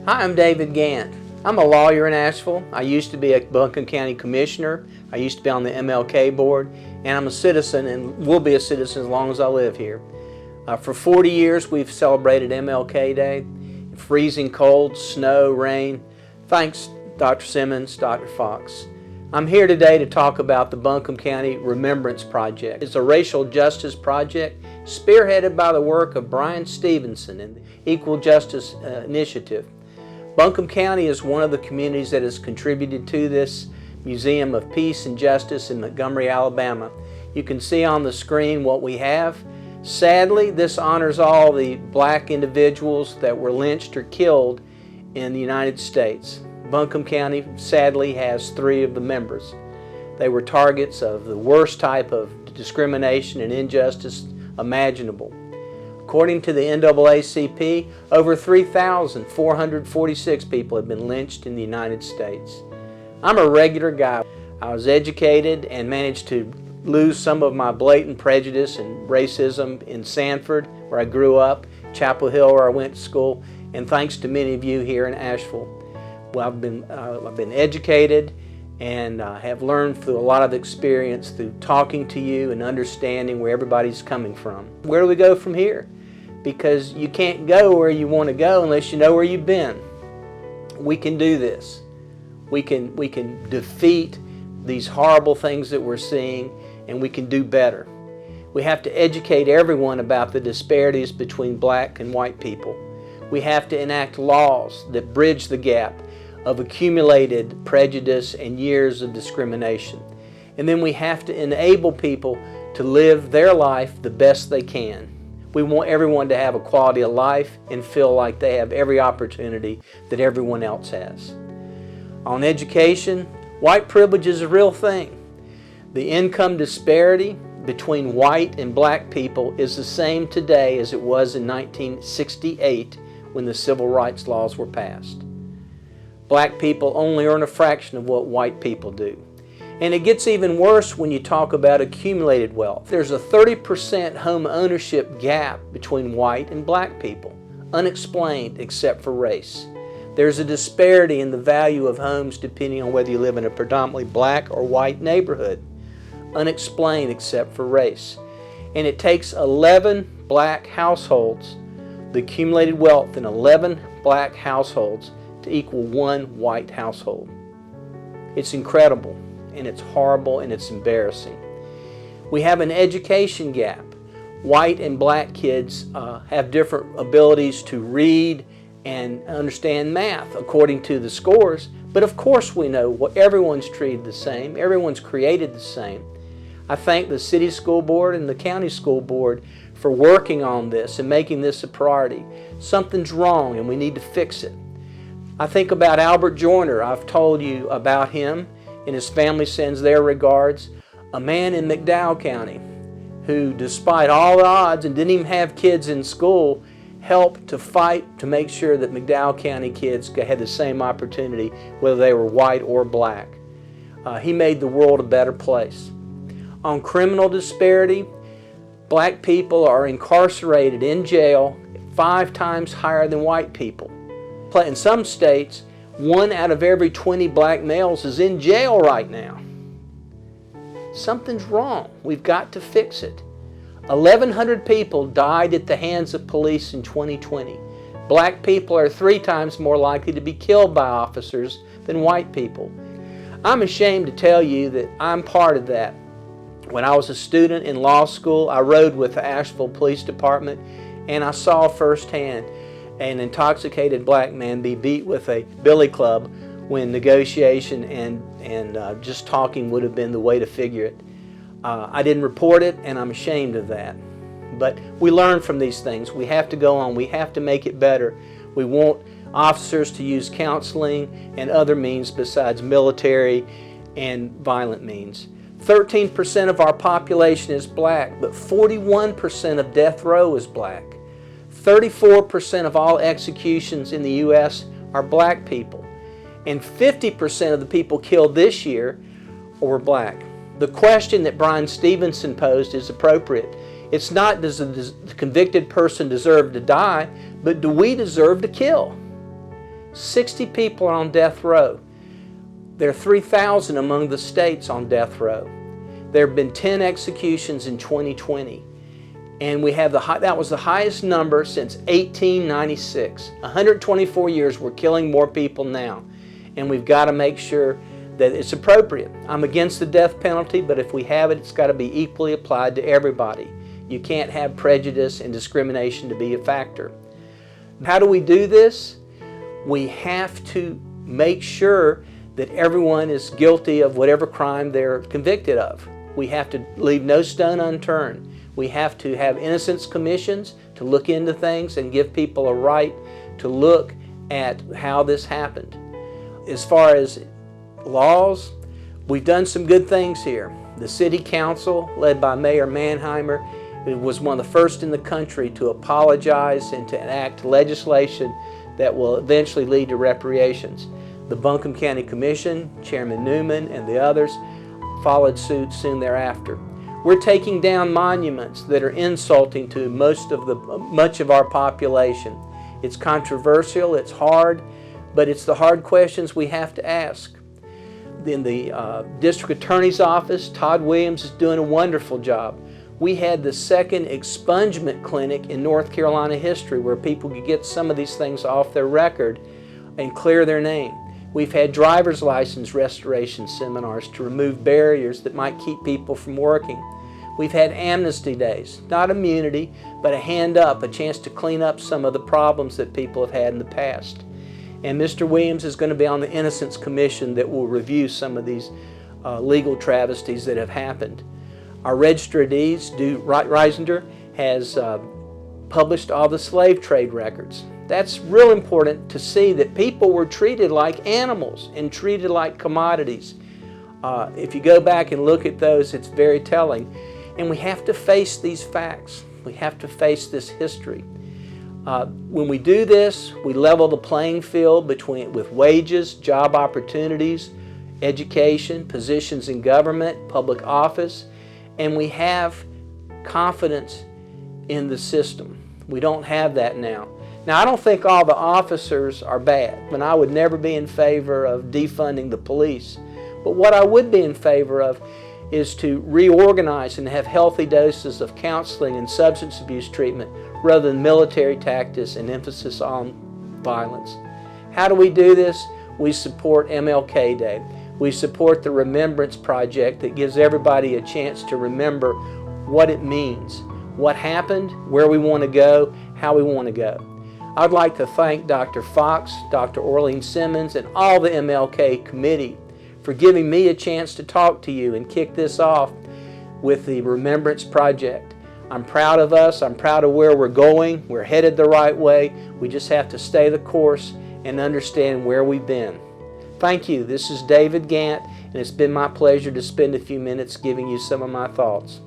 Hi, I'm David Gantt. I'm a lawyer in Asheville. I used to be a Buncombe County Commissioner. I used to be on the MLK board, and I'm a citizen and will be a citizen as long as I live here. For 40 years we've celebrated MLK Day. Freezing cold, snow, rain. Thanks, Dr. Simmons, Dr. Fox. I'm here today to talk about the Buncombe County Remembrance Project. It's a racial justice project spearheaded by the work of Brian Stevenson and the Equal Justice Initiative. Buncombe County is one of the communities that has contributed to this Museum of Peace and Justice in Montgomery, Alabama. You can see on the screen what we have. Sadly, this honors all the black individuals that were lynched or killed in the United States. Buncombe County sadly has 3 of the members. They were targets of the worst type of discrimination and injustice imaginable. According to the NAACP, over 3,446 people have been lynched in the United States. I'm a regular guy. I was educated and managed to lose some of my blatant prejudice and racism in Sanford, where I grew up, Chapel Hill, where I went to school, and thanks to many of you here in Asheville. Well, I've been educated and have learned through a lot of experience through talking to you and understanding where everybody's coming from. Where do we go from here? Because you can't go where you want to go unless you know where you've been. We can do this. We can defeat these horrible things that we're seeing, and we can do better. We have to educate everyone about the disparities between black and white people. We have to enact laws that bridge the gap of accumulated prejudice and years of discrimination. And then we have to enable people to live their life the best they can. We want everyone to have a quality of life and feel like they have every opportunity that everyone else has. On education, white privilege is a real thing. The income disparity between white and black people is the same today as it was in 1968 when the civil rights laws were passed. Black people only earn a fraction of what white people do. And it gets even worse when you talk about accumulated wealth. There's a 30% home ownership gap between white and black people, unexplained except for race. There's a disparity in the value of homes depending on whether you live in a predominantly black or white neighborhood, unexplained except for race. And it takes 11 black households, the accumulated wealth in 11 black households, to equal 1 white household. It's incredible, and it's horrible, and it's embarrassing. We have an education gap. White and black kids have different abilities to read and understand math according to the scores, but of course we know everyone's treated the same, everyone's created the same. I thank the city school board and the county school board for working on this and making this a priority. Something's wrong and we need to fix it. I think about Albert Joyner. I've told you about him, and his family sends their regards. A man in McDowell County who, despite all the odds and didn't even have kids in school, helped to fight to make sure that McDowell County kids had the same opportunity whether they were white or black. He made the world a better place. On criminal disparity, black people are incarcerated in jail 5 times higher than white people. In some states, 1 out of every 20 black males is in jail right now. Something's wrong. We've got to fix it. 1,100 people died at the hands of police in 2020. Black people are 3 times more likely to be killed by officers than white people. I'm ashamed to tell you that I'm part of that. When I was a student in law school, I rode with the Asheville Police Department, and I saw firsthand an intoxicated black man be beat with a billy club when negotiation and just talking would have been the way to figure it. I didn't report it, and I'm ashamed of that. But we learn from these things. We have to go on. We have to make it better. We want officers to use counseling and other means besides military and violent means. 13% of our population is black, but 41% of death row is black. 34% of all executions in the U.S. are black people, and 50% of the people killed this year were black. The question that Brian Stevenson posed is appropriate. It's not, does the convicted person deserve to die, but do we deserve to kill? 60 people are on death row. There are 3,000 among the states on death row. There have been 10 executions in 2020. And that was the highest number since 1896. 124 years, we're killing more people now. And we've got to make sure that it's appropriate. I'm against the death penalty, but if we have it, it's got to be equally applied to everybody. You can't have prejudice and discrimination to be a factor. How do we do this? We have to make sure that everyone is guilty of whatever crime they're convicted of. We have to leave no stone unturned. We have to have innocence commissions to look into things and give people a right to look at how this happened. As far as laws, we've done some good things here. The City Council, led by Mayor Mannheimer, was one of the first in the country to apologize and to enact legislation that will eventually lead to reparations. The Buncombe County Commission, Chairman Newman and the others followed suit soon thereafter. We're taking down monuments that are insulting to much of our population. It's controversial, it's hard, but it's the hard questions we have to ask. In the District Attorney's Office, Todd Williams is doing a wonderful job. We had the second expungement clinic in North Carolina history where people could get some of these things off their record and clear their name. We've had driver's license restoration seminars to remove barriers that might keep people from working. We've had amnesty days, not immunity, but a hand up, a chance to clean up some of the problems that people have had in the past. And Mr. Williams is going to be on the Innocence Commission that will review some of these legal travesties that have happened. Our Register of Deeds, Reisinger, has published all the slave trade records. That's real important to see that people were treated like animals and treated like commodities. If you go back and look at those, it's very telling. And we have to face these facts. We have to face this history. When we do this, we level the playing field with wages, job opportunities, education, positions in government, public office, and we have confidence in the system. We don't have that now. Now, I don't think all the officers are bad, and I would never be in favor of defunding the police. But what I would be in favor of is to reorganize and have healthy doses of counseling and substance abuse treatment rather than military tactics and emphasis on violence. How do we do this? We support MLK Day. We support the Remembrance Project that gives everybody a chance to remember what it means, what happened, where we want to go, how we want to go. I'd like to thank Dr. Fox, Dr. Orlean Simmons, and all the MLK committee for giving me a chance to talk to you and kick this off with the Remembrance Project. I'm proud of us. I'm proud of where we're going. We're headed the right way. We just have to stay the course and understand where we've been. Thank you. This is David Gantt, and it's been my pleasure to spend a few minutes giving you some of my thoughts.